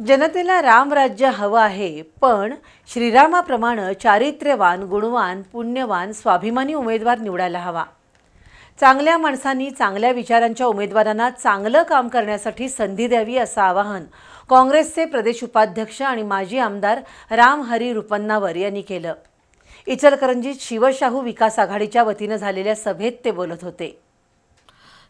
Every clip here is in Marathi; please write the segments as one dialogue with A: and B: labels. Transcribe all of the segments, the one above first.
A: जनतेला रामराज्य हवं आहे, पण श्रीरामाप्रमाणे चारित्र्यवान, गुणवान, पुण्यवान, स्वाभिमानी उमेदवार निवडायला हवा। चांगल्या माणसांनी चांगल्या विचारांच्या उमेदवारांना चांगलं काम करण्यासाठी संधी द्यावी असं आवाहन काँग्रेसचे प्रदेश उपाध्यक्ष आणि माजी आमदार रामहरी रुपन्नावर यांनी केलं। इचलकरंजीत शिवशाहू विकास आघाडीच्या वतीने झालेल्या सभेत ते बोलत होते।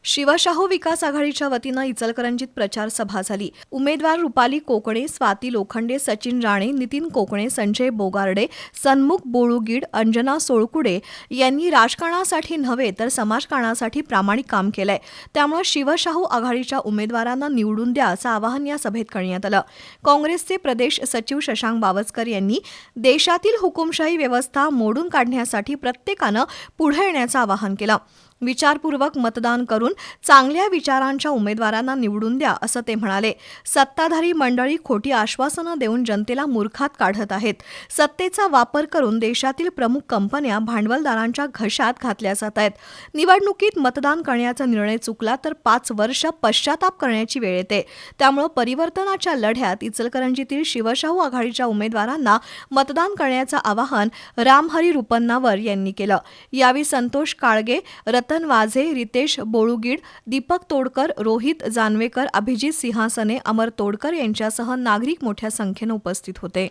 B: शिवशाहू विकास आघाडीच्या वतीनं इचलकरंजीत प्रचार सभा झाली। उमेदवार रुपाली कोकणे, स्वाती लोखंडे, सचिन राणे, नितीन कोकणे, संजय बोगार्डे, सन्मुख बोळुगीड, अंजना सोळकुडे यांनी राजकारणासाठी नव्हे तर समाजकारणासाठी प्रामाणिक काम केलंय। त्यामुळे शिवशाहू आघाडीच्या उमेदवारांना निवडून द्या असं आवाहन या सभेत करण्यात आलं। काँग्रेसचे प्रदेश सचिव शशांक बावस्कर यांनी देशातील हुकुमशाही व्यवस्था मोडून काढण्यासाठी प्रत्येकानं पुढे येण्याचं आवाहन केलं। विचारपूर्वक मतदान करून चांगल्या विचारांच्या उमेदवारांना निवडून द्या असं ते म्हणाले। सत्ताधारी मंडळी खोटी आश्वासनं देऊन जनतेला मूर्खात काढत आहेत। सत्तेचा वापर करून देशातील प्रमुख कंपन्या भांडवलदारांच्या घशात घातल्या जात आहेत। निवडणुकीत मतदान करण्याचा निर्णय चुकला तर 5 वर्ष पश्चाताप करण्याची वेळ येते। त्यामुळे परिवर्तनाच्या लढ्यात इचलकरंजीतील शिवशाहू आघाडीच्या उमेदवारांना मतदान करण्याचं आवाहन रामहरी रुपन्नावर यांनी केलं। यावेळी संतोष काळगे, रतन वाझे, रितेश बोळुगीड, दीपक तोडकर, रोहित जानवेकर, अभिजित सिंहासने, अमर तोडकर यांच्यासह नागरिक मोठ्या संख्येने उपस्थित होते।